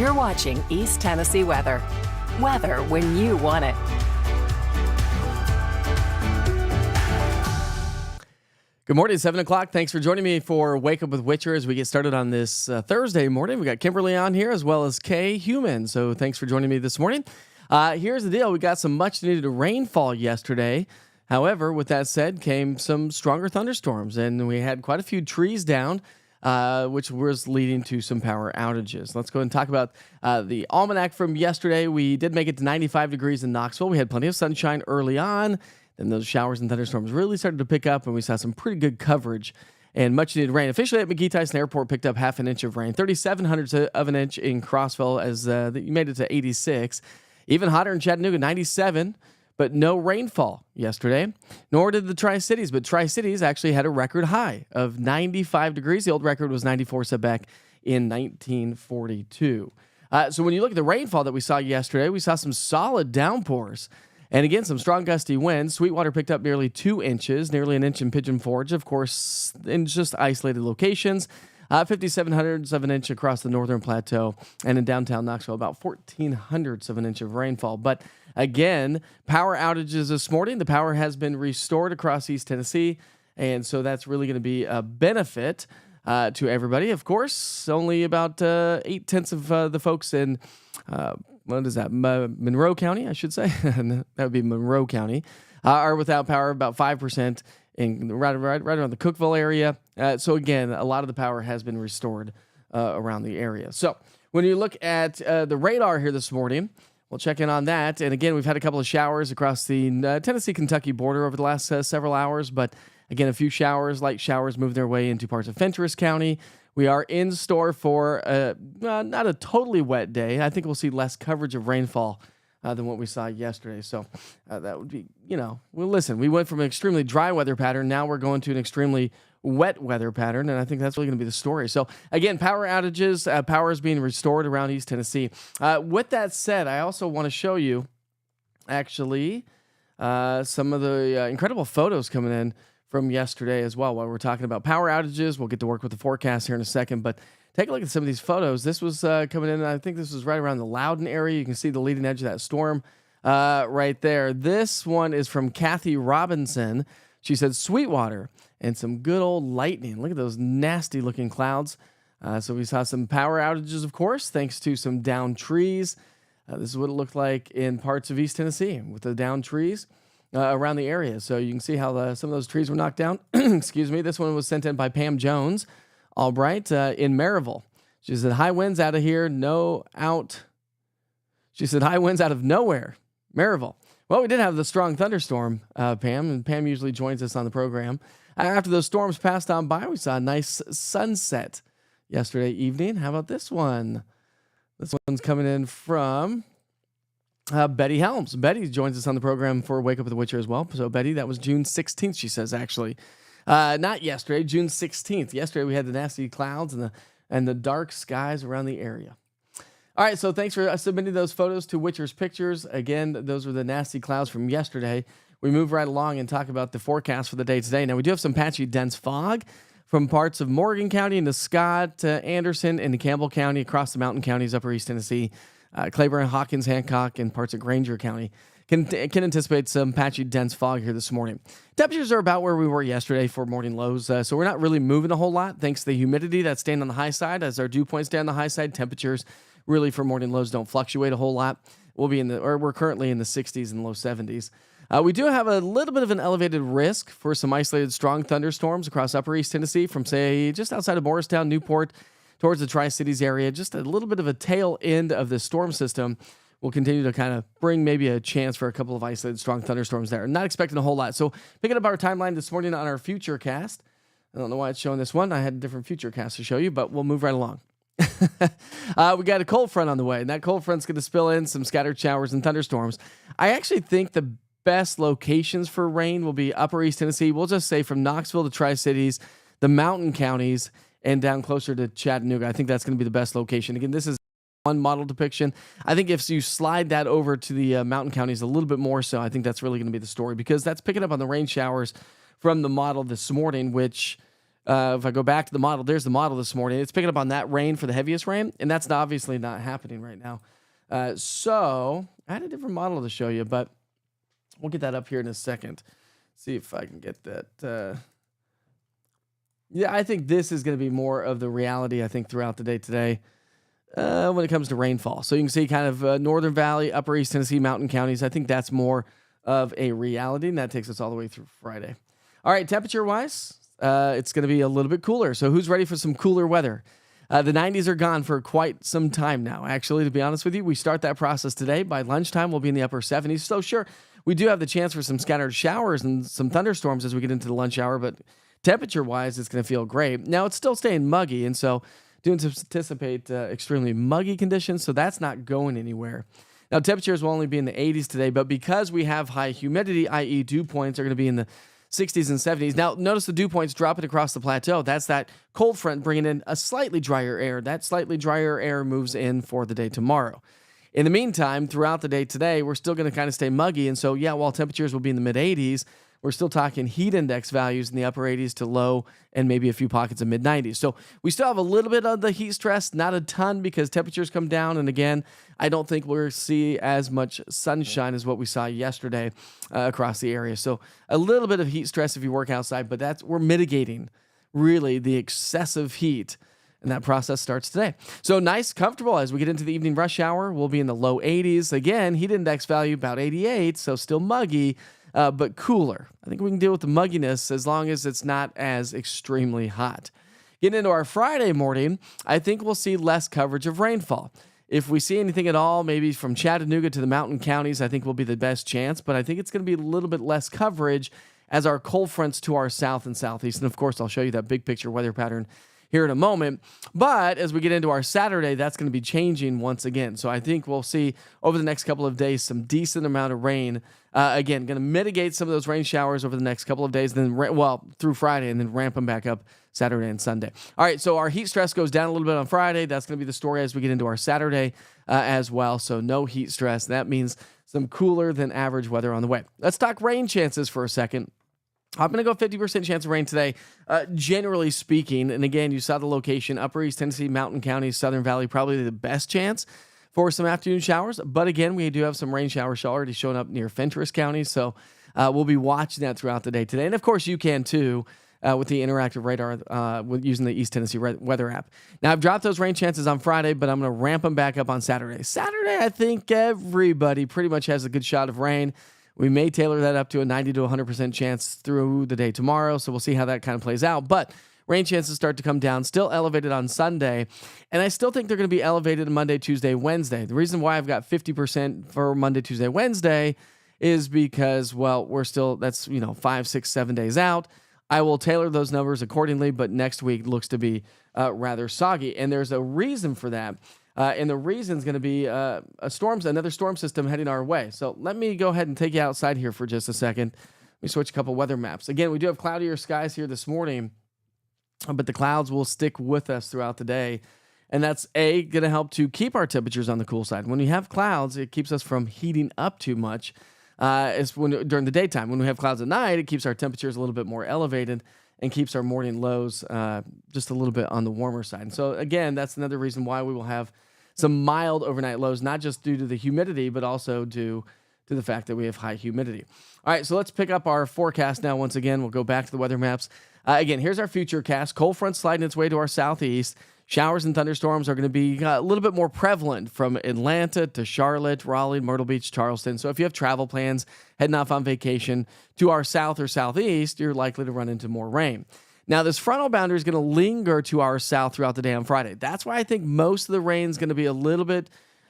You're watching East Tennessee weather. Weather when you want it. Good morning, 7 o'clock. Thanks for joining me for Wake Up with Witcher as we get started on this Thursday morning. We got Kimberly on here as well as Kay Human. So thanks for joining me this morning. Here's the deal. We got some much needed rainfall yesterday. However, with that said, came some stronger thunderstorms, and we had quite a few trees down, which was leading to some power outages. Let's go and talk about the almanac from yesterday. We did make it to 95 degrees in Knoxville. We had plenty of sunshine early on. Then those showers and thunderstorms really started to pick up, and we saw some pretty good coverage and much needed rain. Officially at McGee Tyson Airport picked up half an inch of rain, 3/700ths of an inch in Crossville as you made it to 86. Even hotter in Chattanooga, 97. But no rainfall yesterday, nor did the Tri-Cities. But Tri-Cities actually had a record high of 95 degrees. The old record was 94 set back in 1942. So when you look at the rainfall that we saw yesterday, we saw some solid downpours. And again, some strong gusty winds. Sweetwater picked up nearly 2 inches, nearly an inch in Pigeon Forge, of course, in just isolated locations. 5/700ths of an inch across the northern plateau, and in downtown Knoxville, about 1/1400ths of an inch of rainfall. But again, power outages this morning. The power has been restored across East Tennessee, and so that's really going to be a benefit to everybody. Of course, only about 8/10 of the folks in what is that? Monroe County, I should say. That would be Monroe County, are without power. About 5%. Right around the Cookeville area. So again, a lot of the power has been restored around the area. So when you look at the radar here this morning, we'll check in on that. And again, we've had a couple of showers across the Tennessee-Kentucky border over the last several hours. But again, a few showers, light showers, moved their way into parts of Fentress County. We are in store for not a totally wet day. I think we'll see less coverage of rainfall than what we saw yesterday. So that would be, well, listen, we went from an extremely dry weather pattern. Now we're going to an extremely wet weather pattern, and I think that's really going to be the story. So again, power outages, power is being restored around East Tennessee. With that said, I also want to show you actually some of the incredible photos coming in from yesterday as well. While we're talking about power outages, we'll get to work with the forecast here in a second, but take a look at some of these photos. This was coming in, I think this was right around the Loudon area. You can see the leading edge of that storm right there. This one is from Kathy Robinson. She said Sweetwater and some good old lightning. Look at those nasty looking clouds. So we saw some power outages, of course, thanks to some downed trees. This is what it looked like in parts of East Tennessee with the downed trees around the area. So you can see how some of those trees were knocked down. Excuse me. This one was sent in by Pam Jones. All right, in Maryville. She said, high winds out of here, She said, high winds out of nowhere, Maryville. Well, we did have the strong thunderstorm, Pam, and Pam usually joins us on the program. After those storms passed on by, we saw a nice sunset yesterday evening. How about this one? This one's coming in from Betty Helms. Betty joins us on the program for Wake Up with the Witcher as well. So, Betty, that was June 16th, she says, actually. Not yesterday, June 16th. Yesterday we had the nasty clouds and the dark skies around the area. All right, so thanks for submitting those photos to Witcher's Pictures. Again, those were the nasty clouds from yesterday. We move right along and talk about the forecast for the day today. Now, we do have some patchy dense fog from parts of Morgan County into Scott, Anderson, into Campbell County, across the mountain counties, upper East Tennessee, Claiborne, Hawkins, Hancock, and parts of Granger County. Can anticipate some patchy dense fog here this morning. Temperatures are about where we were yesterday for morning lows, so we're not really moving a whole lot thanks to the humidity that's staying on the high side. As our dew points stay on the high side, temperatures really for morning lows don't fluctuate a whole lot. We're currently in the 60s and low 70s. We do have a little bit of an elevated risk for some isolated strong thunderstorms across upper East Tennessee from, say, just outside of Morristown, Newport, towards the Tri-Cities area. Just a little bit of a tail end of this storm system will continue to kind of bring maybe a chance for a couple of isolated strong thunderstorms there. Not expecting a whole lot. So picking up our timeline this morning on our future cast. I don't know why it's showing this one. I had a different future cast to show you, but we'll move right along. We got a cold front on the way, and that cold front's going to spill in some scattered showers and thunderstorms. I actually think the best locations for rain will be upper East Tennessee. We'll just say from Knoxville to Tri-Cities, the mountain counties, and down closer to Chattanooga. I think that's going to be the best location. Again, this is one model depiction. I think if you slide that over to the mountain counties a little bit more so, I think that's really going to be the story, because that's picking up on the rain showers from the model this morning, which If I go back to the model, there's the model this morning. It's picking up on that rain for the heaviest rain, and that's obviously not happening right now. So I had a different model to show you, but we'll get that up here in a second. See if I can get that. Yeah, I think this is going to be more of the reality, I think, throughout the day today when it comes to rainfall. So you can see kind of Northern Valley, Upper East Tennessee, mountain counties. I think that's more of a reality, and that takes us all the way through Friday. All right, temperature-wise, it's going to be a little bit cooler. So who's ready for some cooler weather? The 90s are gone for quite some time now. Actually, to be honest with you, we start that process today. By lunchtime, we'll be in the upper 70s. So sure, we do have the chance for some scattered showers and some thunderstorms as we get into the lunch hour, but temperature-wise, it's going to feel great. Now, it's still staying muggy, and so do anticipate extremely muggy conditions, so that's not going anywhere. Now, temperatures will only be in the 80s today, but because we have high humidity, i.e. dew points are going to be in the 60s and 70s. Now, notice the dew points dropping across the plateau. That's that cold front bringing in a slightly drier air. That slightly drier air moves in for the day tomorrow. In the meantime, throughout the day today, we're still going to kind of stay muggy. And so, yeah, while temperatures will be in the mid-80s, we're still talking heat index values in the upper 80s to low and maybe a few pockets of mid-90s. So we still have a little bit of the heat stress, not a ton because temperatures come down. And again, I don't think we'll see as much sunshine as what we saw yesterday across the area. So a little bit of heat stress if you work outside, but we're mitigating really the excessive heat. And that process starts today. So nice, comfortable as we get into the evening rush hour. We'll be in the low 80s. Again, heat index value about 88, so still muggy. But cooler. I think we can deal with the mugginess as long as it's not as extremely hot. Getting into our Friday morning, I think we'll see less coverage of rainfall. If we see anything at all, maybe from Chattanooga to the mountain counties, I think will be the best chance. But I think it's going to be a little bit less coverage as our cold fronts to our south and southeast. And of course, I'll show you that big picture weather pattern here in a moment. But as we get into our Saturday, that's going to be changing once again. So I think we'll see over the next couple of days some decent amount of rain. Again, going to mitigate some of those rain showers over the next couple of days, then through Friday, and then ramp them back up Saturday and Sunday. All right, so our heat stress goes down a little bit on Friday. That's going to be the story as we get into our Saturday as well. So no heat stress. That means some cooler than average weather on the way. Let's talk rain chances for a second. I'm going to go 50% chance of rain today, generally speaking. And again, you saw the location, Upper East Tennessee, Mountain County, Southern Valley, probably the best chance for some afternoon showers. But again, we do have some rain showers already showing up near Fentress County. So we'll be watching that throughout the day today. And of course, you can too with the interactive radar using the East Tennessee weather app. Now, I've dropped those rain chances on Friday, but I'm going to ramp them back up on Saturday. Saturday, I think everybody pretty much has a good shot of rain. We may tailor that up to a 90 to 100% chance through the day tomorrow, so we'll see how that kind of plays out. But rain chances start to come down, still elevated on Sunday, and I still think they're going to be elevated Monday, Tuesday, Wednesday. The reason why I've got 50% for Monday, Tuesday, Wednesday is because, well, that's 5, 6, 7 days out. I will tailor those numbers accordingly, but next week looks to be rather soggy, and there's a reason for that. And the reason is going to be another storm system heading our way. So let me go ahead and take you outside here for just a second. Let me switch a couple weather maps. Again, we do have cloudier skies here this morning, but the clouds will stick with us throughout the day. And that's, going to help to keep our temperatures on the cool side. When we have clouds, it keeps us from heating up too much during the daytime. When we have clouds at night, it keeps our temperatures a little bit more elevated and keeps our morning lows just a little bit on the warmer side. And so, again, that's another reason why we will have some mild overnight lows, not just due to the humidity, but also due to the fact that we have high humidity. All right, so let's pick up our forecast now. Once again, we'll go back to the weather maps. Again, here's our future cast. Cold front sliding its way to our southeast. Showers and thunderstorms are going to be a little bit more prevalent from Atlanta to Charlotte, Raleigh, Myrtle Beach, Charleston. So if you have travel plans, heading off on vacation to our south or southeast, you're likely to run into more rain. Now, this frontal boundary is going to linger to our south throughout the day on Friday. That's why I think most of the rain is going to be a little bit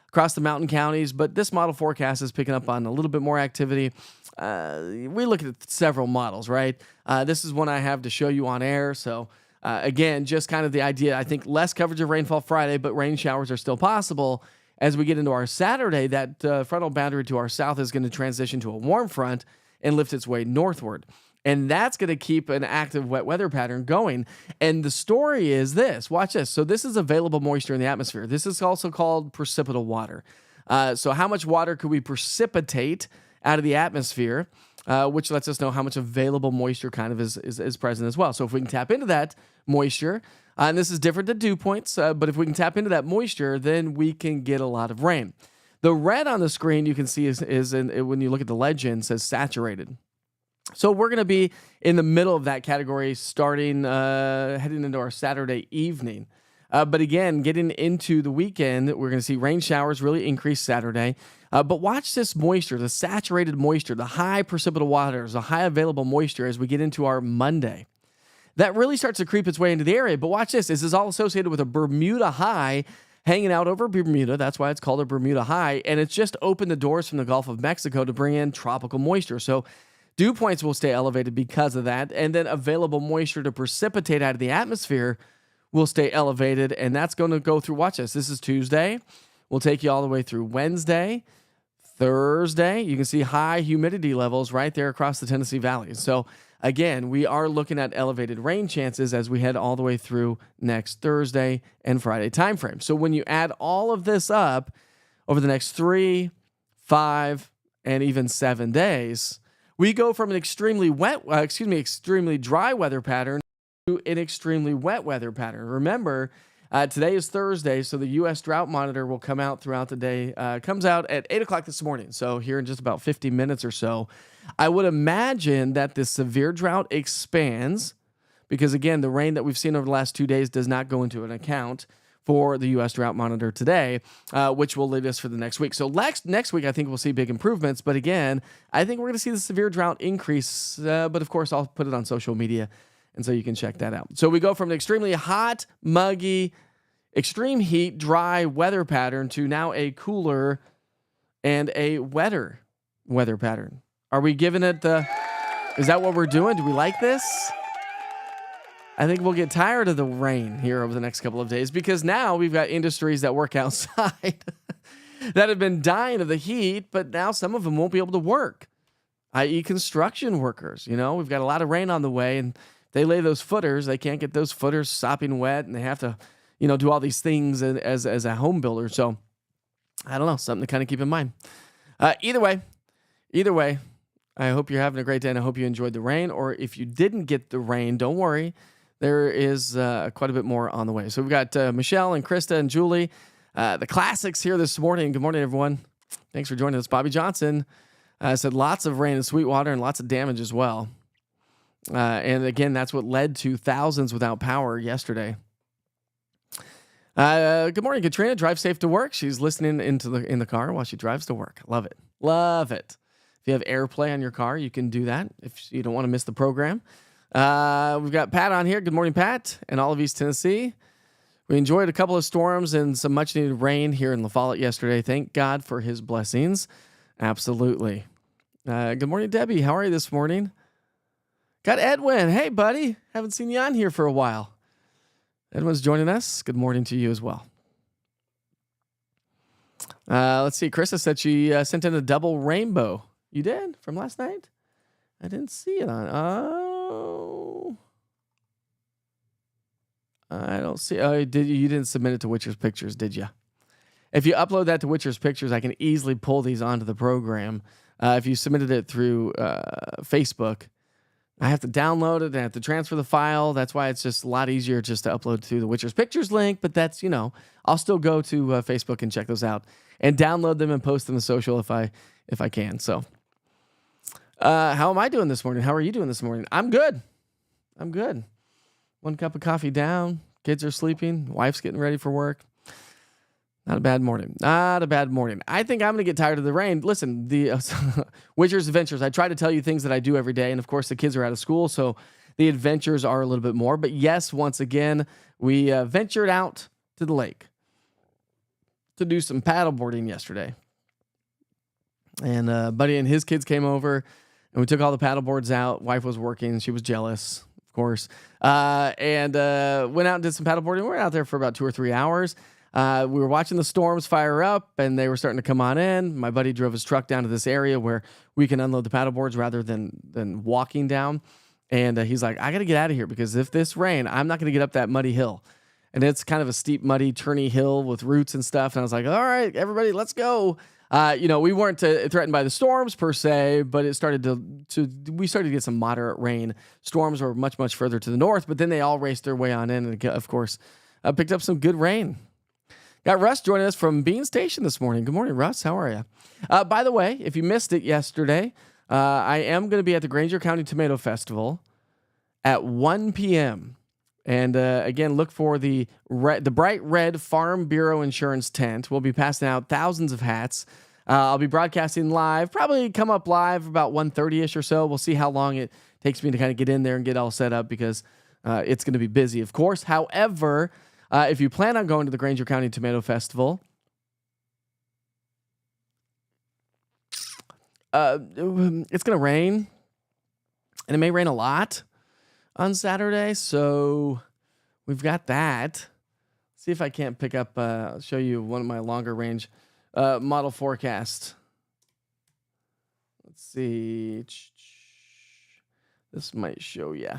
across the mountain counties, but this model forecast is picking up on a little bit more activity. We look at several models, right? This is one I have to show you on air. So, again, just kind of the idea, I think less coverage of rainfall Friday, but rain showers are still possible. As we get into our Saturday, that frontal boundary to our south is going to transition to a warm front and lift its way northward. And that's going to keep an active wet weather pattern going. And the story is this. Watch this. So this is available moisture in the atmosphere. This is also called precipitable water. So how much water could we precipitate out of the atmosphere which lets us know how much available moisture kind of is present as well. So if we can tap into that moisture, and this is different than dew points, but if we can tap into that moisture, then we can get a lot of rain. The red on the screen you can see when you look at the legend, says saturated. So we're going to be in the middle of that category starting heading into our Saturday evening. But again, getting into the weekend, we're going to see rain showers really increase Saturday. But watch this moisture, the saturated moisture, the high precipitable waters, the high available moisture as we get into our Monday. That really starts to creep its way into the area. But watch this. This is all associated with a Bermuda high hanging out over Bermuda. That's why it's called a Bermuda high. And it's just opened the doors from the Gulf of Mexico to bring in tropical moisture. So dew points will stay elevated because of that. And then available moisture to precipitate out of the atmosphere will stay elevated. And that's going to go through, watch this. This is Tuesday. We'll take you all the way through Wednesday, Thursday. You can see high humidity levels right there across the Tennessee Valley. So again, we are looking at elevated rain chances as we head all the way through next Thursday and Friday timeframe. So when you add all of this up over the next 3, 5, and even 7 days, we go from an extremely dry weather pattern to an extremely wet weather pattern. Remember, today is Thursday, so the U.S. Drought Monitor will come out throughout the day. Comes out at 8 o'clock this morning, so here in just about 50 minutes or so. I would imagine that the severe drought expands because, again, the rain that we've seen over the last 2 days does not go into an account for the U.S. Drought Monitor today, which will lead us for the next week. So next week, I think we'll see big improvements. But again, I think we're going to see the severe drought increase. But of course, I'll put it on social media, and so you can check that out. So we go from an extremely hot, muggy, extreme heat, dry weather pattern to now a cooler and a wetter weather pattern. Are we giving it is that what we're doing? Do we like this? I think we'll get tired of the rain here over the next couple of days because now we've got industries that work outside that have been dying of the heat, but now some of them won't be able to work, i.e. construction workers. You know, we've got a lot of rain on the way, and they lay those footers. They can't get those footers sopping wet, and they have to, do all these things as a home builder. So I don't know, something to kind of keep in mind. Either way, I hope you're having a great day, and I hope you enjoyed the rain. Or if you didn't get the rain, don't worry. There is quite a bit more on the way. So we've got Michelle and Krista and Julie, the classics here this morning. Good morning, everyone. Thanks for joining us. Bobby Johnson said lots of rain in Sweetwater and lots of damage as well. And again, that's what led to thousands without power yesterday. Good morning, Katrina. Drive safe to work. She's listening in the car while she drives to work. Love it. Love it. If you have AirPlay on your car, you can do that if you don't want to miss the program. We've got Pat on here. Good morning, Pat, and all of East Tennessee. We enjoyed a couple of storms and some much-needed rain here in La Follette yesterday. Thank God for his blessings. Absolutely. Good morning, Debbie. How are you this morning? Got Edwin. Hey, buddy. Haven't seen you on here for a while. Edwin's joining us. Good morning to you as well. Let's see. Krista said she sent in a double rainbow. You did? From last night? I didn't see it on. Oh. I don't see. Oh, you didn't submit it to Witcher's Pictures, did you? If you upload that to Witcher's Pictures, I can easily pull these onto the program. If you submitted it through Facebook, I have to download it. I have to transfer the file. That's why it's just a lot easier just to upload to the Witcher's Pictures link. But that's, I'll still go to Facebook and check those out and download them and post them to social if I can. So, how am I doing this morning? How are you doing this morning? I'm good. One cup of coffee down. Kids are sleeping. Wife's getting ready for work. Not a bad morning. I think I'm going to get tired of the rain. Listen, the Witcher's Adventures, I try to tell you things that I do every day. And, of course, the kids are out of school, so the adventures are a little bit more. But, yes, once again, we ventured out to the lake to do some paddleboarding yesterday. And Buddy and his kids came over, and we took all the paddleboards out. Wife was working. She was jealous, of course. And went out and did some paddleboarding. We were out there for about 2 or 3 hours. We were watching the storms fire up, and they were starting to come on in. My buddy drove his truck down to this area where we can unload the paddleboards rather than walking down. And he's like, I got to get out of here because if this rain, I'm not going to get up that muddy hill. And it's kind of a steep, muddy, turny hill with roots and stuff. And I was like, all right, everybody, let's go. We weren't threatened by the storms per se, but it started we started to get some moderate rain. Storms were much, much further to the north, but then they all raced their way on in and, of course, picked up some good rain. Got Russ joining us from Bean Station this morning. Good morning, Russ. How are you? By the way, if you missed it yesterday, I am going to be at the Granger County Tomato Festival at 1 p.m. And again, look for the bright red Farm Bureau insurance tent. We'll be passing out thousands of hats. I'll be broadcasting live, probably come up live about 1:30ish or so. We'll see how long it takes me to kind of get in there and get all set up because it's going to be busy, of course. However, if you plan on going to the Granger County Tomato Festival, it's going to rain, and it may rain a lot on Saturday, so we've got that. See if I can't pick up, I'll show you one of my longer range model forecasts. Let's see. This might show you.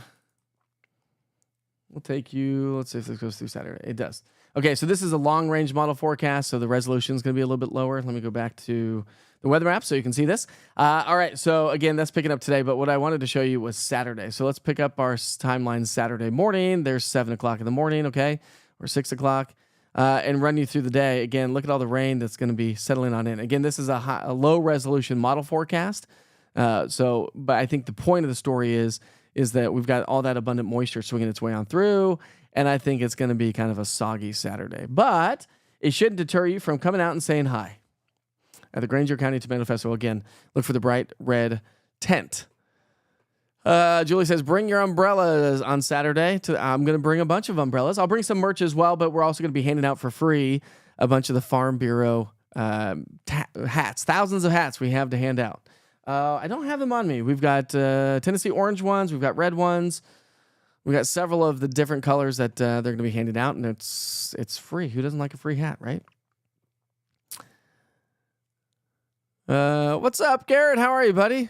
We'll take you, let's see if this goes through Saturday. It does. Okay, so this is a long-range model forecast, so the resolution is going to be a little bit lower. Let me go back to the weather map so you can see this. All right, so again, that's picking up today, but what I wanted to show you was Saturday. So let's pick up our timeline Saturday morning. There's 7 o'clock in the morning, okay, or 6 o'clock, and run you through the day. Again, look at all the rain that's going to be settling on in. Again, this is a low-resolution model forecast, but I think the point of the story is that we've got all that abundant moisture swinging its way on through, and I think it's going to be kind of a soggy Saturday. But it shouldn't deter you from coming out and saying hi at the Granger County Tomato Festival. Again, look for the bright red tent. Julie says, bring your umbrellas on Saturday. I'm going to bring a bunch of umbrellas. I'll bring some merch as well, but we're also going to be handing out for free a bunch of the Farm Bureau hats. Thousands of hats we have to hand out. I don't have them on me. We've got Tennessee orange ones. We've got red ones. We've got several of the different colors that they're going to be handing out, and it's free. Who doesn't like a free hat, right? What's up, Garrett? How are you, buddy?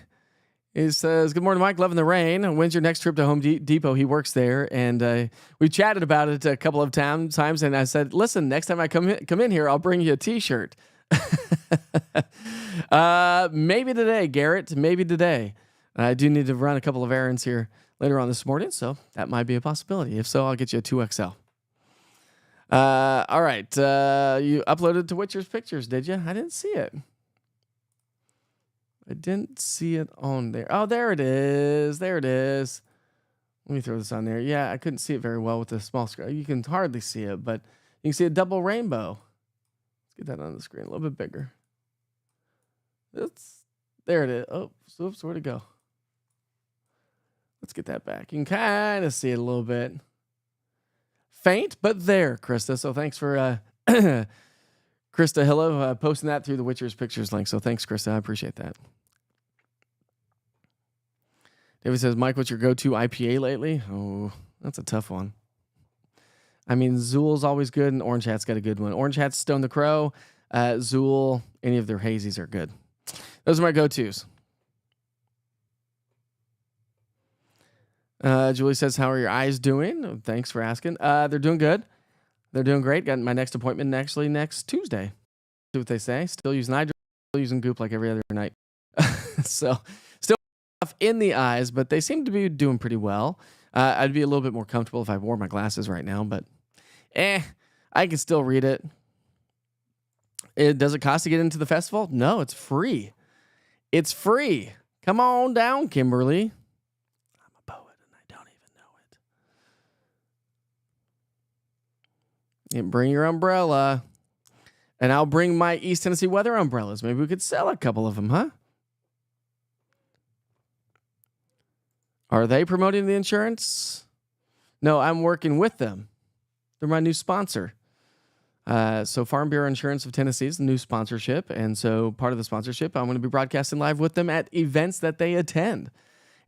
He says, good morning, Mike. Loving the rain. When's your next trip to Home Depot? He works there, and we chatted about it a couple of times, and I said, listen, next time I come in here, I'll bring you a T-shirt. Maybe today, Garrett. Maybe today. I do need to run a couple of errands here later on this morning, so that might be a possibility. If so, I'll get you a 2XL. All right. You uploaded to Witcher's pictures, did you? I didn't see it. I didn't see it on there. Oh, there it is. There it is. Let me throw this on there. Yeah, I couldn't see it very well with the small screen. You can hardly see it, but you can see a double rainbow. Let's get that on the screen a little bit bigger. There it is. Oh, oops, where'd it go? Let's get that back. You can kind of see it a little bit. Faint, but there, Krista. So thanks for Krista Hillo posting that through the Witcher's Pictures link. So thanks, Krista. I appreciate that. David says, Mike, what's your go-to IPA lately? Oh, that's a tough one. I mean, Zool's always good, and Orange Hat's got a good one. Orange Hat's Stone the Crow. Zool, any of their hazies are good. Those are my go-tos. Julie says, how are your eyes doing? Thanks for asking. They're doing good. They're doing great. Got my next appointment actually next Tuesday. See what they say. Still using eye drops, still using Goop like every other night. So still stuff in the eyes, but they seem to be doing pretty well. I'd be a little bit more comfortable if I wore my glasses right now, but I can still read it. Does it cost to get into the festival? No, it's free. It's free. Come on down, Kimberly. I'm a poet and I don't even know it. And bring your umbrella. And I'll bring my East Tennessee weather umbrellas. Maybe we could sell a couple of them, huh? Are they promoting the insurance? No, I'm working with them. They're my new sponsor. So Farm Bureau Insurance of Tennessee is the new sponsorship. And so part of the sponsorship, I'm going to be broadcasting live with them at events that they attend.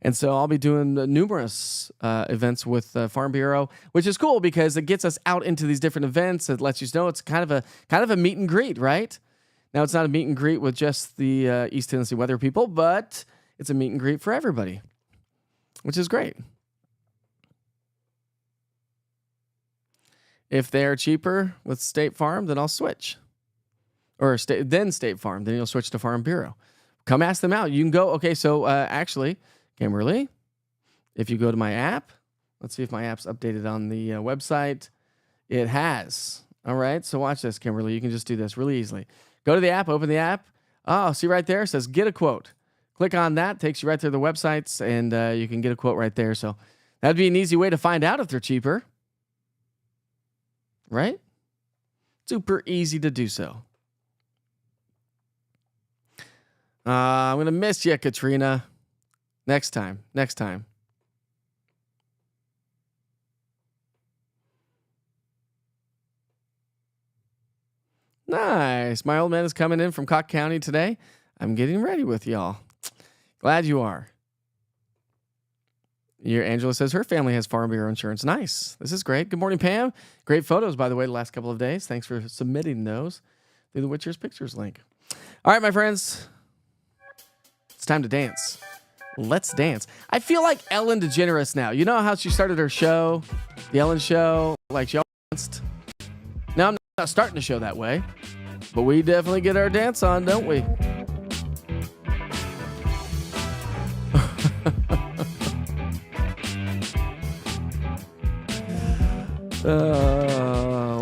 And so I'll be doing numerous events with Farm Bureau, which is cool because it gets us out into these different events. It lets you know it's kind of a meet and greet, right? Now, it's not a meet and greet with just the East Tennessee weather people, but it's a meet and greet for everybody, which is great. If they're cheaper with State Farm, then I'll switch. or then State Farm. Then you'll switch to Farm Bureau. Come ask them out. You can go. Okay, so actually, Kimberly, if you go to my app, let's see if my app's updated on the website. It has. All right, so watch this, Kimberly. You can just do this really easily. Go to the app, open the app. Oh, see right there? It says get a quote. Click on that. Takes you right to the websites, and you can get a quote right there. So that'd be an easy way to find out if they're cheaper. Right? Super easy to do so. I'm going to miss you, Katrina. Next time. Nice. My old man is coming in from Cock County today. I'm getting ready with y'all. Glad you are. Angela says her family has Farm Bureau insurance. Nice. This is great. Good morning, Pam. Great photos, by the way, the last couple of days. Thanks for submitting those through the Witcher's Pictures link. All right, my friends. It's time to dance. Let's dance. I feel like Ellen DeGeneres now. You know how she started her show, the Ellen Show, like she danced? Now I'm not starting the show that way, but we definitely get our dance on, don't we?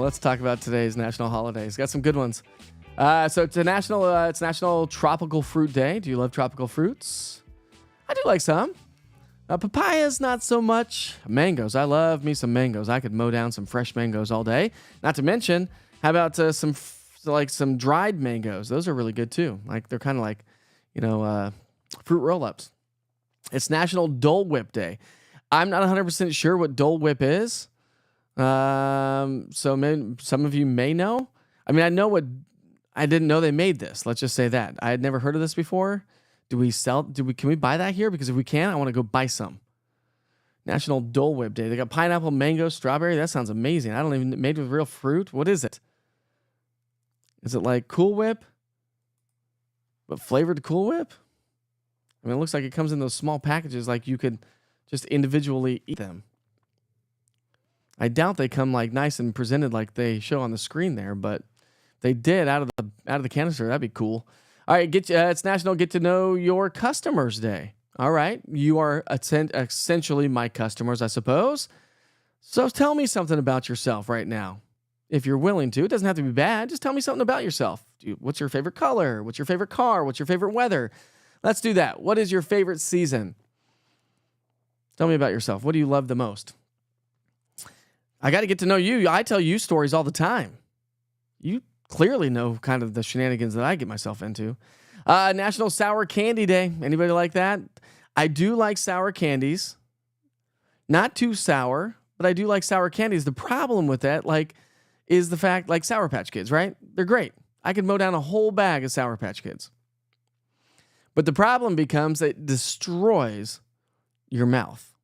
Let's talk about today's national holidays. Got some good ones. So it's National Tropical Fruit Day. Do you love tropical fruits? I do like some. Papayas, not so much. Mangoes. I love me some mangoes. I could mow down some fresh mangoes all day. Not to mention, how about some dried mangoes? Those are really good too. Like they're kind of like, fruit roll-ups. It's National Dole Whip Day. I'm not 100% sure what Dole Whip is. So maybe some of you may know. I mean, I didn't know they made this. Let's just say that. I had never heard of this before. Can we buy that here? Because if we can, I want to go buy some. National Dole Whip Day. They got pineapple, mango, strawberry. That sounds amazing. I don't even made with real fruit. What is it? Is it like Cool Whip? But flavored Cool Whip? I mean, it looks like it comes in those small packages, like you could just individually eat them. I doubt they come like nice and presented like they show on the screen there, but they did out of the canister. That'd be cool. All right, it's National Get to Know Your Customers Day. All right, you are essentially my customers, I suppose. So tell me something about yourself right now, if you're willing to. It doesn't have to be bad. Just tell me something about yourself. What's your favorite color? What's your favorite car? What's your favorite weather? Let's do that. What is your favorite season? Tell me about yourself. What do you love the most? I got to get to know you. I tell you stories all the time. You clearly know kind of the shenanigans that I get myself into. National Sour Candy Day. Anybody like that? I do like sour candies. Not too sour, but I do like sour candies. The problem with that, is the fact, Sour Patch Kids, right? They're great. I could mow down a whole bag of Sour Patch Kids. But the problem becomes that it destroys your mouth.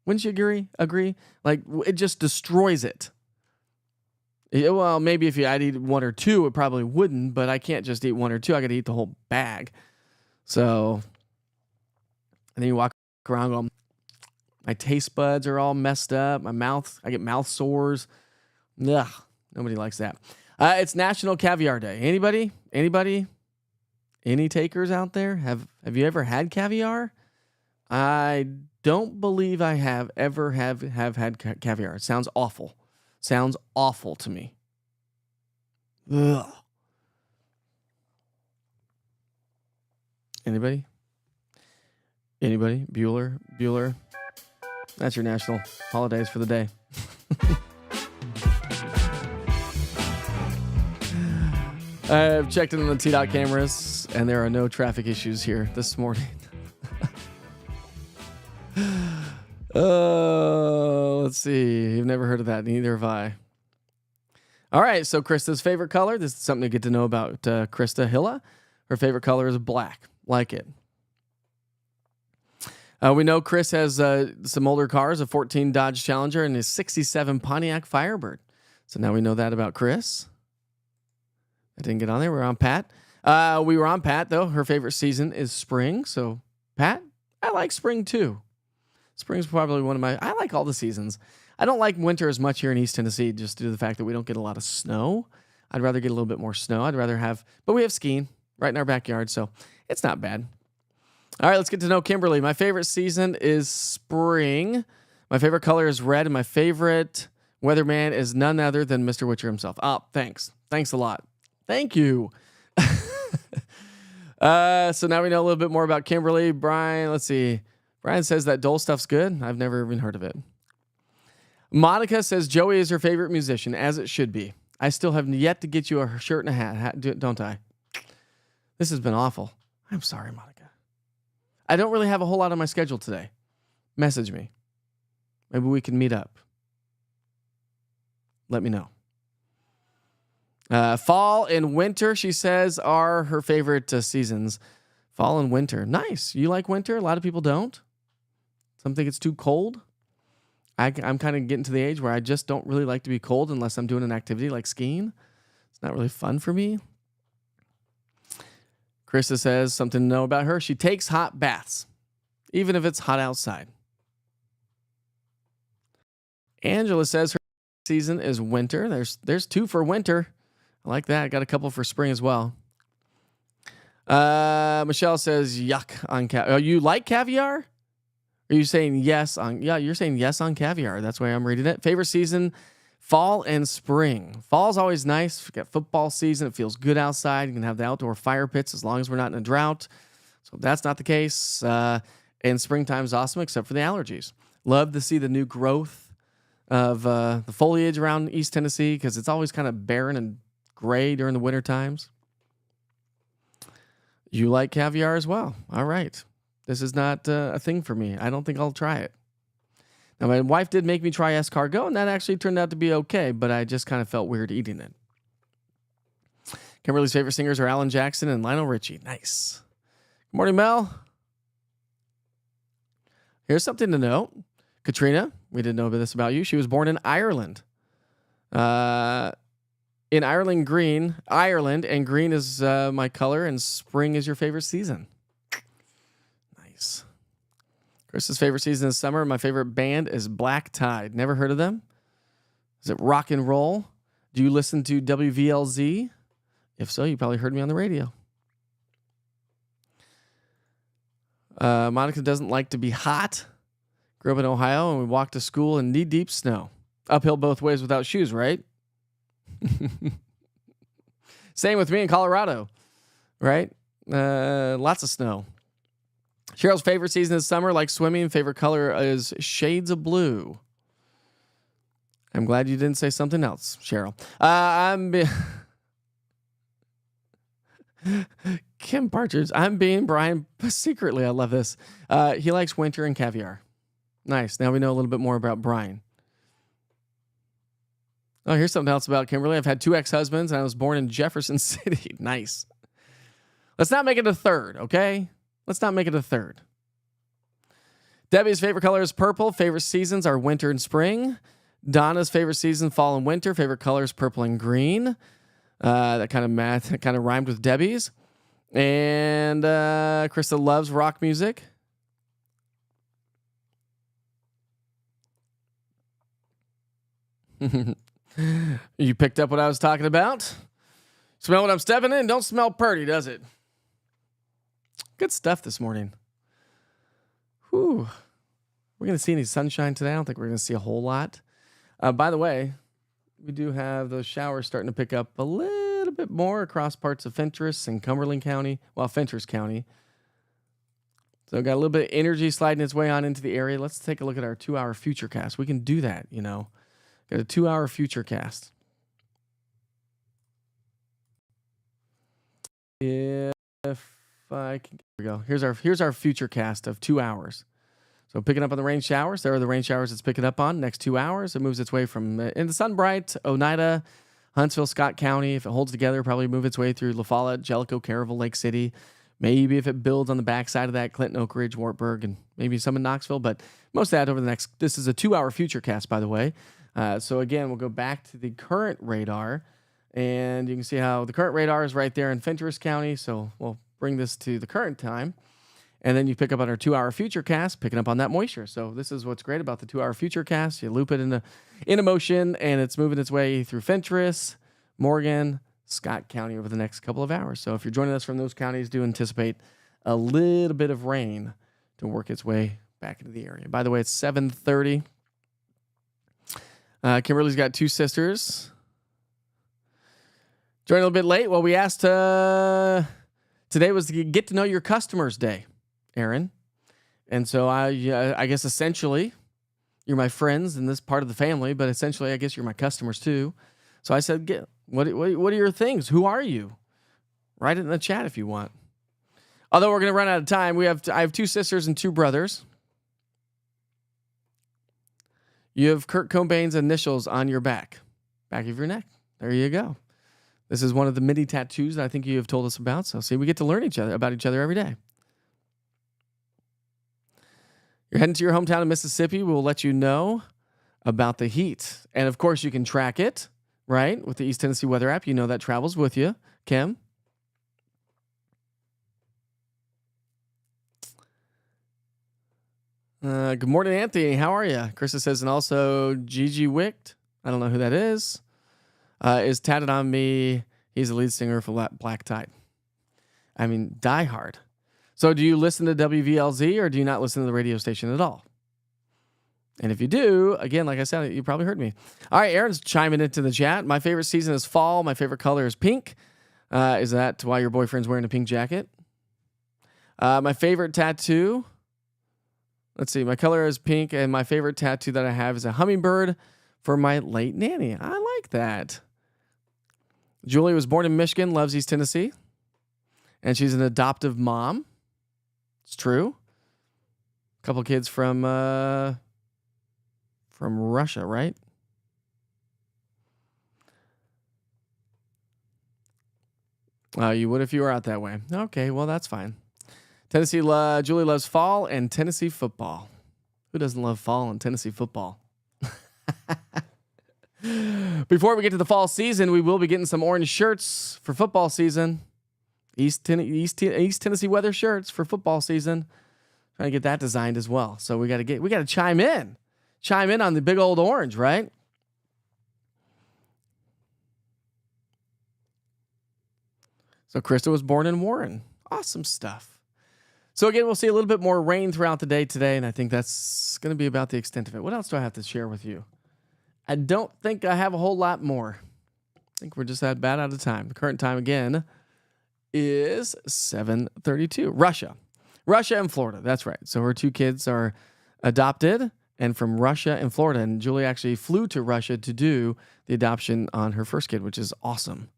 Wouldn't you agree? It just destroys it. Well, maybe if I'd eat one or two, it probably wouldn't, but I can't just eat one or two. I got to eat the whole bag. So, and then you walk around going, my taste buds are all messed up. My mouth, I get mouth sores. Ugh, nobody likes that. It's National Caviar Day. Anybody? Any takers out there? Have you ever had caviar? I don't believe I have ever had caviar. It sounds awful. Sounds awful to me. Ugh. Anybody? Bueller? That's your national holidays for the day. I've checked in on the T-Dot cameras, and there are no traffic issues here this morning. Let's see. You've never heard of that. Neither have I. All right. So Krista's favorite color. This is something to get to know about Krista Hilla. Her favorite color is black. Like it. We know Chris has some older cars, a 14 Dodge Challenger and his 67 Pontiac Firebird. So now we know that about Chris. I didn't get on there. We're on Pat. We were on Pat, though. Her favorite season is spring. So, Pat, I like spring, too. Spring's probably I like all the seasons. I don't like winter as much here in East Tennessee just due to the fact that we don't get a lot of snow. I'd rather get a little bit more snow. But we have skiing right in our backyard, so it's not bad. All right, let's get to know Kimberly. My favorite season is spring. My favorite color is red, and my favorite weatherman is none other than Mr. Witcher himself. Oh, thanks. Thanks a lot. Thank you. So now we know a little bit more about Kimberly. Brian, let's see. Brian says that Dole stuff's good. I've never even heard of it. Monica says Joey is her favorite musician, as it should be. I still have yet to get you a shirt and a hat, don't I? This has been awful. I'm sorry, Monica. I don't really have a whole lot on my schedule today. Message me. Maybe we can meet up. Let me know. Fall and winter, she says, are her favorite seasons. Fall and winter. Nice. You like winter? A lot of people don't. Some think it's too cold. I'm kind of getting to the age where I just don't really like to be cold unless I'm doing an activity like skiing. It's not really fun for me. Krista says something to know about her. She takes hot baths, even if it's hot outside. Angela says her season is winter. There's 2 for winter. I like that. I got a couple for spring as well. Michelle says yuck on caviar. Oh, you like caviar? Are you saying yes on? Yeah, you're saying yes on caviar. That's why I'm reading it. Favorite season, fall and spring. Fall's always nice. We got football season. It feels good outside. You can have the outdoor fire pits as long as we're not in a drought. So that's not the case. And springtime's awesome, except for the allergies. Love to see the new growth of the foliage around East Tennessee because it's always kind of barren and gray during the winter times. You like caviar as well. All right. This is not a thing for me. I don't think I'll try it. Now, my wife did make me try escargot, and that actually turned out to be okay, but I just kind of felt weird eating it. Kimberly's favorite singers are Alan Jackson and Lionel Richie. Nice. Good morning, Mel. Here's something to note. Katrina, we didn't know this about you. She was born in Ireland. In Ireland, and green is my color, and spring is your favorite season. Nice. Chris's favorite season is summer. My favorite band is Black Tide. Never heard of them? Is it rock and roll? Do you listen to WVLZ? If so, you probably heard me on the radio. Monica doesn't like to be hot. Grew up in Ohio, and we walked to school in knee-deep snow. Uphill both ways without shoes, right? Same with me in Colorado, right? Lots of snow. Cheryl's favorite season is summer, like swimming. Favorite color is shades of blue. I'm glad you didn't say something else, Cheryl. Kim Partridge. I'm being Brian secretly. I love this. He likes winter and caviar. Nice. Now we know a little bit more about Brian. Oh, here's something else about Kimberly. I've had 2 ex-husbands, and I was born in Jefferson City. Nice. Let's not make it a third, okay? Let's not make it a third. Debbie's favorite color is purple. Favorite seasons are winter and spring. Donna's favorite season, fall and winter. Favorite colors, purple and green. That kind of rhymed with Debbie's. And Krista loves rock music. You picked up what I was talking about? Smell what I'm stepping in? Don't smell pretty, does it? Good stuff this morning. Whew. We're going to see any sunshine today. I don't think we're going to see a whole lot. By the way, we do have those showers starting to pick up a little bit more across parts of Fentress and Cumberland County. Well, Fentress County. So got a little bit of energy sliding its way on into the area. Let's take a look at our 2-hour future cast. We can do that, you know. Got a 2-hour future cast. If I can, here we go. Here's our future cast of 2 hours. So picking up on the rain showers. There are the rain showers it's picking up on. Next 2 hours, it moves its way from in the Sunbright, Oneida, Huntsville, Scott County. If it holds together, probably move its way through La Follette, Jellicoe, Caryville, Lake City. Maybe if it builds on the backside of that, Clinton, Oak Ridge, Wartburg, and maybe some in Knoxville. But most of that over the next. This is a 2-hour future cast, by the way. So again, we'll go back to the current radar, and you can see how the current radar is right there in Fentress County. So we'll bring this to the current time, and then you pick up on our 2-hour future cast, picking up on that moisture. So this is what's great about the 2-hour future cast. You loop it into motion, and it's moving its way through Fentress, Morgan, Scott County over the next couple of hours. So if you're joining us from those counties, do anticipate a little bit of rain to work its way back into the area. By the way, it's 7:30. Kimberly's got 2 sisters. Joined a little bit late. Well, we asked, today was the Get to Know Your Customers Day, Aaron. And so I guess essentially you're my friends in this part of the family, but essentially I guess you're my customers too. So I said, what are your things? Who are you? Write it in the chat if you want. Although we're going to run out of time, I have 2 sisters and 2 brothers. You have Kurt Cobain's initials on your back of your neck. There you go. This is one of the many tattoos that I think you have told us about. So see, we get to learn about each other every day. You're heading to your hometown in Mississippi. We'll let you know about the heat. And of course, you can track it, right? With the East Tennessee Weather app. You know that travels with you. Kim? Good morning, Anthony. How are you? Krista says, and also Gigi Wicht, I don't know who that is tatted on me. He's the lead singer for Black Tide. I mean, Die Hard. So do you listen to WVLZ or do you not listen to the radio station at all? And if you do, again, like I said, you probably heard me. All right, Aaron's chiming into the chat. My favorite season is fall. My favorite color is pink. Is that why your boyfriend's wearing a pink jacket? My favorite tattoo... Let's see. My color is pink, and my favorite tattoo that I have is a hummingbird for my late nanny. I like that. Julie was born in Michigan, loves East Tennessee, and she's an adoptive mom. It's true. A couple kids from Russia, right? You would if you were out that way. Okay, well, that's fine. Tennessee, Julie loves fall and Tennessee football. Who doesn't love fall and Tennessee football? Before we get to the fall season, we will be getting some orange shirts for football season. East Tennessee weather shirts for football season. Trying to get that designed as well. So we got to chime in on the big old orange, right? So Krista was born in Warren. Awesome stuff. So again, we'll see a little bit more rain throughout the day today, and I think that's going to be about the extent of it. What else do I have to share with you? I don't think I have a whole lot more. I think we're just that bad out of time. The current time, again, is 7:32. Russia and Florida. That's right. So her 2 kids are adopted and from Russia and Florida, and Julie actually flew to Russia to do the adoption on her first kid, which is awesome.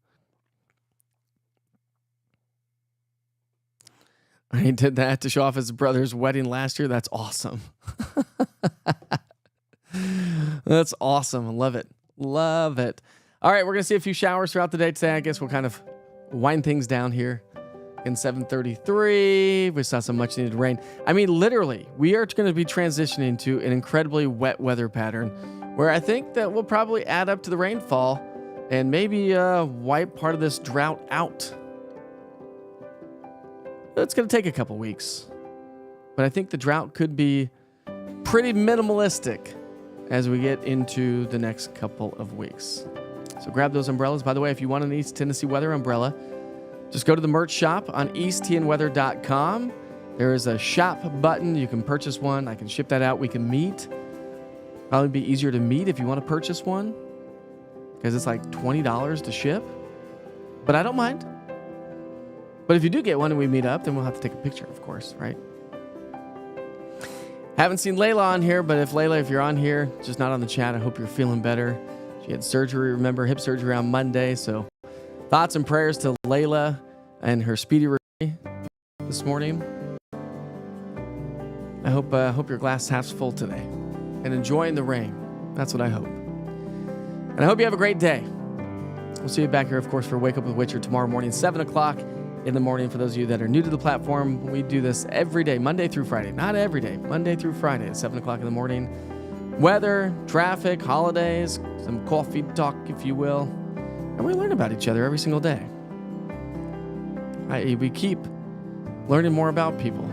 He did that to show off his brother's wedding last year. That's awesome. That's awesome. I love it. Love it. All right, we're going to see a few showers throughout the day today. I guess we'll kind of wind things down here in 7:33. We saw some much needed rain. I mean, literally, we are going to be transitioning to an incredibly wet weather pattern where I think that we'll probably add up to the rainfall and maybe wipe part of this drought out. It's going to take a couple weeks, but I think the drought could be pretty minimalistic as we get into the next couple of weeks. So grab those umbrellas. By the way, if you want an East Tennessee weather umbrella, just go to the merch shop on easttnweather.com. There is a shop button. You can purchase one. I can ship that out. We can meet. Probably be easier to meet if you want to purchase one because it's like $20 to ship, but I don't mind. But if you do get one and we meet up, then we'll have to take a picture, of course, right? Haven't seen Layla on here, but if you're on here, just not on the chat, I hope you're feeling better. She had surgery, remember, hip surgery on Monday. So thoughts and prayers to Layla and her speedy recovery this morning. I hope your glass half full today and enjoying the rain. That's what I hope. And I hope you have a great day. We'll see you back here, of course, for Wake Up with Witcher tomorrow morning, 7 o'clock. In the morning. For those of you that are new to the platform, we do this every day, Monday through Friday. Not every day, Monday through Friday at 7 o'clock in the morning. Weather, traffic, holidays, some coffee talk, if you will. And we learn about each other every single day. We keep learning more about people.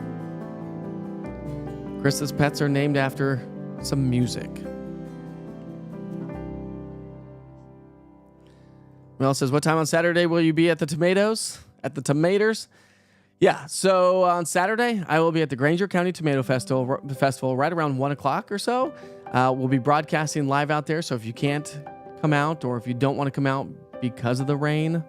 Krista's pets are named after some music. Mel says, what time on Saturday will you be at the Tomatoes? At the Tomatoes? Yeah, so on Saturday, I will be at the Granger County Tomato Festival right around 1 o'clock or so. We'll be broadcasting live out there, so if you can't come out or if you don't want to come out because of the rain,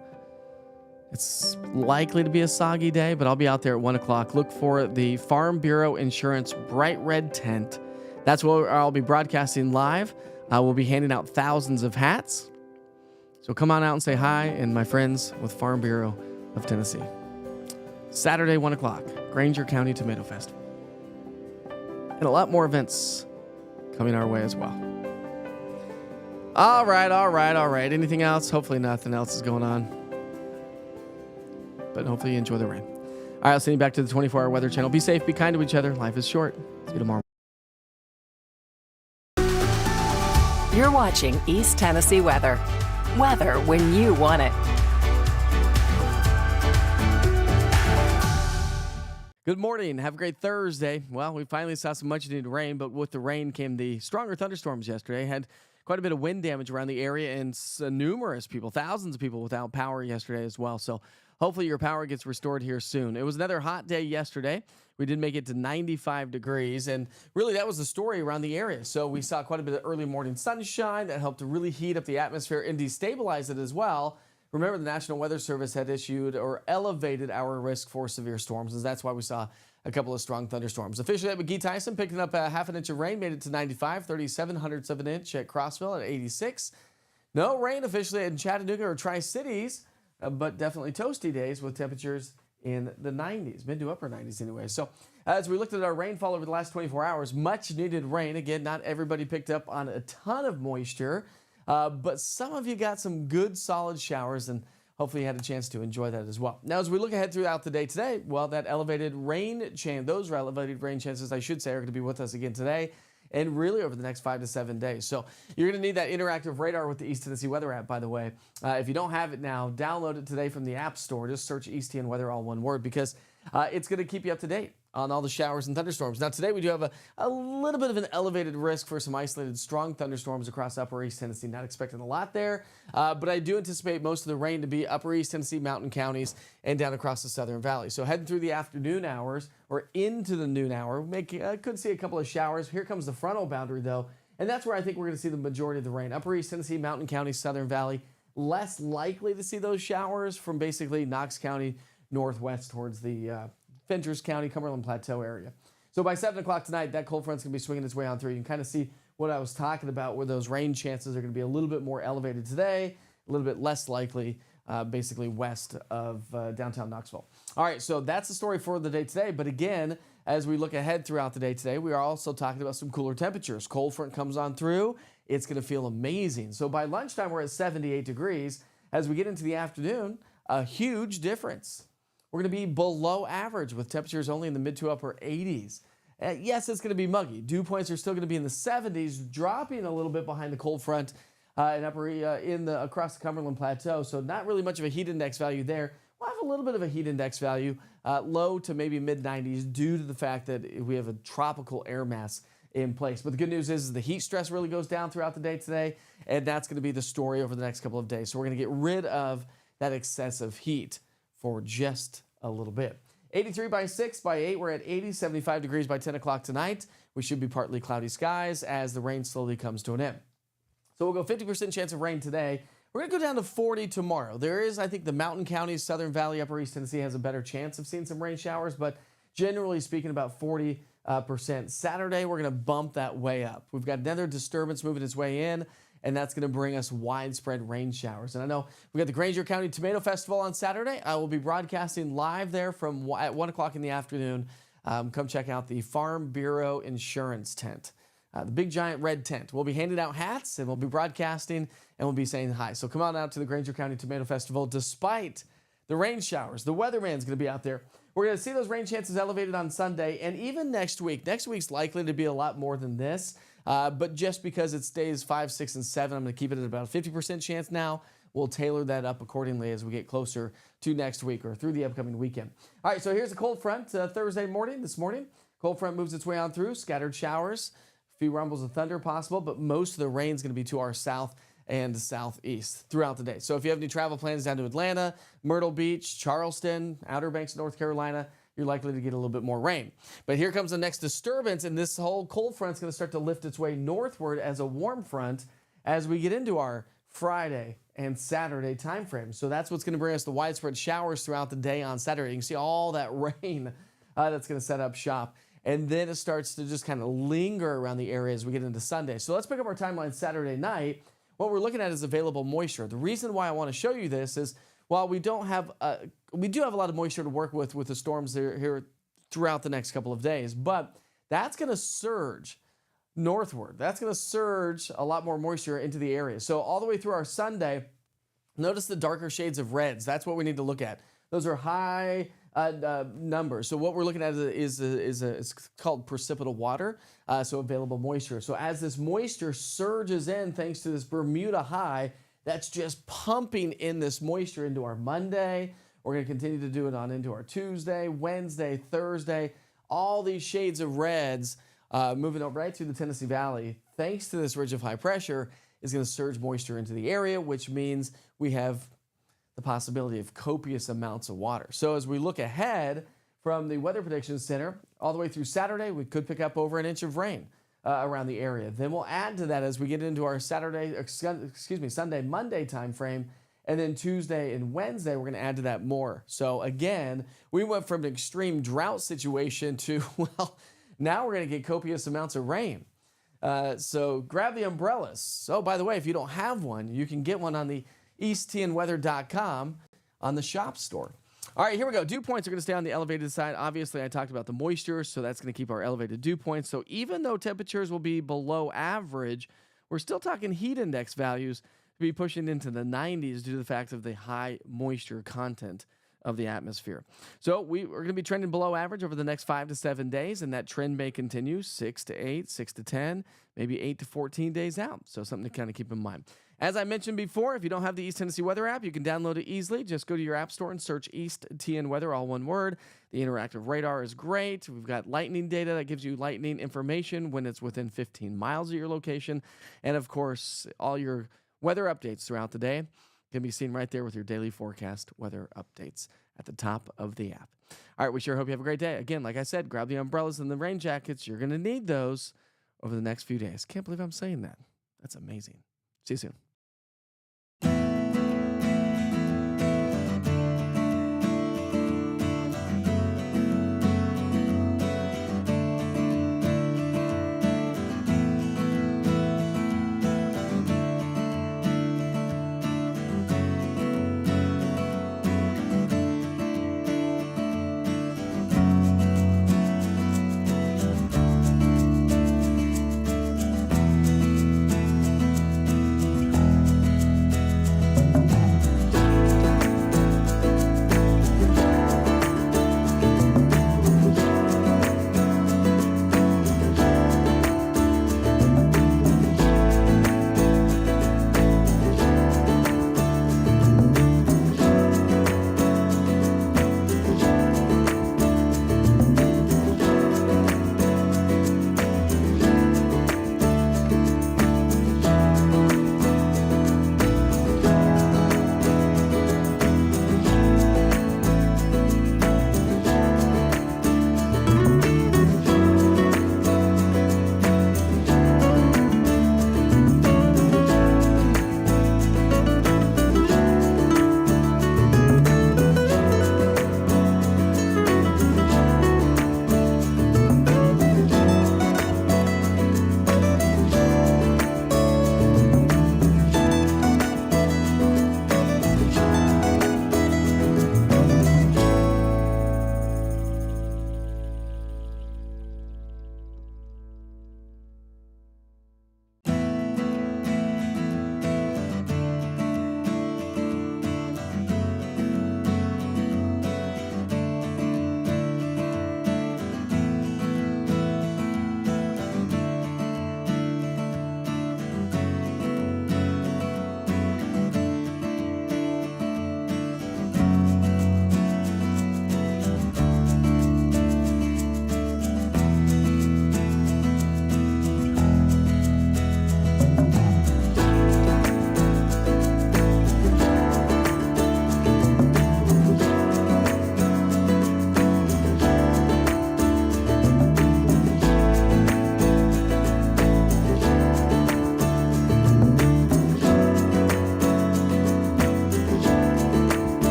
it's likely to be a soggy day, but I'll be out there at 1 o'clock. Look for the Farm Bureau Insurance bright red tent. That's where I'll be broadcasting live. We'll be handing out thousands of hats. So come on out and say hi, and my friends with Farm Bureau of Tennessee. Saturday, 1 o'clock, Granger County Tomato Festival. And a lot more events coming our way as well. All right. Anything else? Hopefully nothing else is going on. But hopefully you enjoy the rain. All right, I'll send you back to the 24-hour Weather Channel. Be safe, be kind to each other. Life is short. See you tomorrow. You're watching East Tennessee weather. Weather when you want it. Good morning. Have a great Thursday. Well, we finally saw some much needed rain, but with the rain came the stronger thunderstorms yesterday. Had quite a bit of wind damage around the area and numerous people, thousands of people without power yesterday as well. So hopefully your power gets restored here soon. It was another hot day yesterday. We did make it to 95 degrees, and really that was the story around the area. So we saw quite a bit of early morning sunshine that helped to really heat up the atmosphere and destabilize it as well. Remember, the National Weather Service had issued or elevated our risk for severe storms, and that's why we saw a couple of strong thunderstorms. Officially at McGee Tyson, picking up a half an inch of rain, made it to 95, 37/100ths of an inch at Crossville at 86. No rain officially in Chattanooga or Tri-Cities, but definitely toasty days with temperatures in the 90s, mid to upper 90s anyway. So as we looked at our rainfall over the last 24 hours, much needed rain. Again, not everybody picked up on a ton of moisture, but some of you got some good solid showers, and hopefully you had a chance to enjoy that as well. Now, as we look ahead throughout the day today, well, those elevated rain chances, I should say, are going to be with us again today and really over the next 5 to 7 days. So you're going to need that interactive radar with the East Tennessee Weather app, by the way. If you don't have it now, download it today from the App Store. Just search East TN Weather, all one word, because it's going to keep you up to date on all the showers and thunderstorms. Now, today we do have a little bit of an elevated risk for some isolated strong thunderstorms across upper East Tennessee. Not expecting a lot there, but I do anticipate most of the rain to be upper East Tennessee mountain counties and down across the Southern Valley. So heading through the afternoon hours or into the noon hour, could see a couple of showers. Here comes the frontal boundary, though, and that's where I think we're going to see the majority of the rain. Upper East Tennessee, mountain counties, Southern Valley, less likely to see those showers from basically Knox County northwest towards the Fentress County, Cumberland Plateau area. So by 7 o'clock tonight, that cold front's going to be swinging its way on through. You can kind of see what I was talking about, where those rain chances are going to be a little bit more elevated today, a little bit less likely, basically west of downtown Knoxville. All right, so that's the story for the day today. But again, as we look ahead throughout the day today, we are also talking about some cooler temperatures. Cold front comes on through. It's going to feel amazing. So by lunchtime, we're at 78 degrees. As we get into the afternoon, a huge difference. We're going to be below average with temperatures only in the mid to upper 80s. Yes, it's going to be muggy. Dew points are still going to be in the 70s, dropping a little bit behind the cold front across the Cumberland Plateau. So not really much of a heat index value there. We'll have a little bit of a heat index value, low to maybe mid 90s, due to the fact that we have a tropical air mass in place. But the good news is the heat stress really goes down throughout the day today, and that's going to be the story over the next couple of days. So we're going to get rid of that excessive heat for just a little bit. 83 by 6 by 8, we're at 80, 75 degrees by 10 o'clock tonight. We should be partly cloudy skies as the rain slowly comes to an end. So we'll go 50% chance of rain today. We're going to go down to 40 tomorrow. There is, I think, the mountain counties, Southern Valley, Upper East Tennessee has a better chance of seeing some rain showers, but generally speaking, about 40%. Saturday, we're going to bump that way up. We've got another disturbance moving its way in, and that's going to bring us widespread rain showers. And I know we got the Granger County Tomato Festival on Saturday. I will be broadcasting live there at 1 o'clock in the afternoon. Come check out the Farm Bureau Insurance tent, the big giant red tent. We'll be handing out hats, and we'll be broadcasting, and we'll be saying hi. So come on out to the Granger County Tomato Festival. Despite the rain showers, the weatherman's going to be out there. We're going to see those rain chances elevated on Sunday, and even next week. Next week's likely to be a lot more than this. But just because it's days 5, 6, and 7, I'm going to keep it at about a 50% chance now. We'll tailor that up accordingly as we get closer to next week or through the upcoming weekend. All right, so here's a cold front Thursday morning. This morning, cold front moves its way on through. Scattered showers, a few rumbles of thunder possible, but most of the rain is going to be to our south and southeast throughout the day. So if you have any travel plans down to Atlanta, Myrtle Beach, Charleston, Outer Banks, North Carolina, you're likely to get a little bit more rain. But here comes the next disturbance, and this whole cold front's going to start to lift its way northward as a warm front as we get into our Friday and Saturday time frame. So that's what's going to bring us the widespread showers throughout the day on Saturday. You can see all that rain that's going to set up shop. And then it starts to just kind of linger around the area as we get into Sunday. So let's pick up our timeline Saturday night. What we're looking at is available moisture. The reason why I want to show you this is while we do have a lot of moisture to work with the storms here throughout the next couple of days, but that's going to surge northward. That's going to surge a lot more moisture into the area. So all the way through our Sunday, notice the darker shades of reds. That's what we need to look at. Those are high numbers. So what we're looking at is it's called precipitable water, so available moisture. So as this moisture surges in thanks to this Bermuda high, that's just pumping in this moisture into our Monday. We're going to continue to do it on into our Tuesday, Wednesday, Thursday. All these shades of reds moving up right through the Tennessee Valley, thanks to this ridge of high pressure, is going to surge moisture into the area, which means we have the possibility of copious amounts of water. So as we look ahead from the Weather Prediction Center, all the way through Saturday, we could pick up over an inch of rain around the area. Then we'll add to that as we get into our Sunday, Monday time frame. And then Tuesday and Wednesday, we're going to add to that more. So again, we went from an extreme drought situation to, well, now we're going to get copious amounts of rain. So grab the umbrellas. So by the way, if you don't have one, you can get one on the easttnweather.com on the shop store. All right, here we go. Dew points are going to stay on the elevated side. Obviously, I talked about the moisture, so that's going to keep our elevated dew points. So even though temperatures will be below average, we're still talking heat index values to be pushing into the 90s due to the fact of the high moisture content of the atmosphere. So we're going to be trending below average over the next 5 to 7 days, and that trend may continue 6 to 8, 6 to 10, maybe 8 to 14 days out. So something to kind of keep in mind. As I mentioned before, if you don't have the East Tennessee Weather app, you can download it easily. Just go to your app store and search East TN Weather, all one word. The interactive radar is great. We've got lightning data that gives you lightning information when it's within 15 miles of your location. And of course, all your weather updates throughout the day can be seen right there with your daily forecast weather updates at the top of the app. All right, we sure hope you have a great day. Again, like I said, grab the umbrellas and the rain jackets. You're going to need those over the next few days. Can't believe I'm saying that. That's amazing. See you soon.